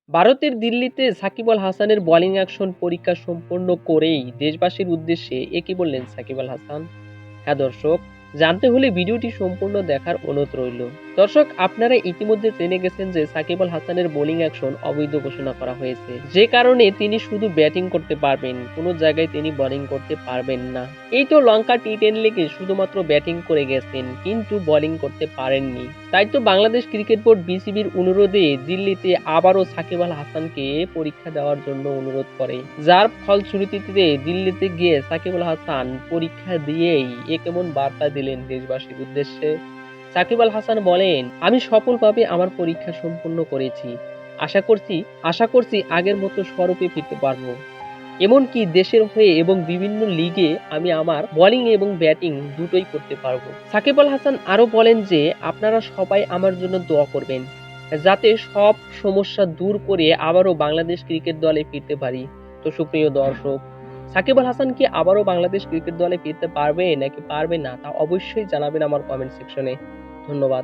ভারতের দিল্লিতে সাকিব আল হাসানের বোলিং অ্যাকশন পরীক্ষা সম্পন্ন করেই দেশবাসীর উদ্দেশ্যে একই বললেন সাকিব আল হাসান। হ্যাঁ দর্শক, জানতে হলে ভিডিওটি সম্পূর্ণ দেখার অনুরোধ রইল। দর্শক, আপনারা ইতিমধ্যে জেনে গেছেন যে সাকিব আল হাসানের বোলিং অ্যাকশন অবৈধ ঘোষণা করা হয়েছে, যে কারণে তিনি শুধু ব্যাটিং করতে পারবেন, কোনো জায়গায় তিনি বোলিং করতে পারবেন না। এই তো লঙ্কা টি10 লিগে শুধুমাত্র ব্যাটিং করে গেছেন, কিন্তু বোলিং করতে পারেননি। তাই তো বাংলাদেশ ক্রিকেট বোর্ড বিসিবির অনুরোধে দিল্লিতে আবারও সাকিব আল হাসানকে পরীক্ষা দেওয়ার জন্য অনুরোধ করে, যার ফলশ্রুতিতে দিল্লিতে গিয়ে সাকিব আল হাসান পরীক্ষা দিয়েই কেমন বার্তা দিলেন দেশবাসীর উদ্দেশ্যে। সাকিব আল হাসান বলেন, আমি সফলভাবে আমার পরীক্ষা সম্পূর্ণ করেছি। আশা করছি আশা করছি আগের মতো স্বরূপে ফিরতে পারবো। এমনকি দেশের হয়ে এবং বিভিন্ন লিগে আমি আমার বোলিং এবং ব্যাটিং দুটোই করতে পারবো। সাকিব আল হাসান আরো বলেন যে আপনারা সবাই আমার জন্য দোয়া করবেন, যাতে সব সমস্যা দূর করে আবারও বাংলাদেশ ক্রিকেট দলে ফিরতে পারি। তো সুপ্রিয় দর্শক, সাকিব আল হাসান কি আবারও বাংলাদেশ ক্রিকেট দলে ফিরতে পারবে নাকি পারবে না, তা অবশ্যই জানাবেন আমার কমেন্ট সেকশনে। ধন্যবাদ।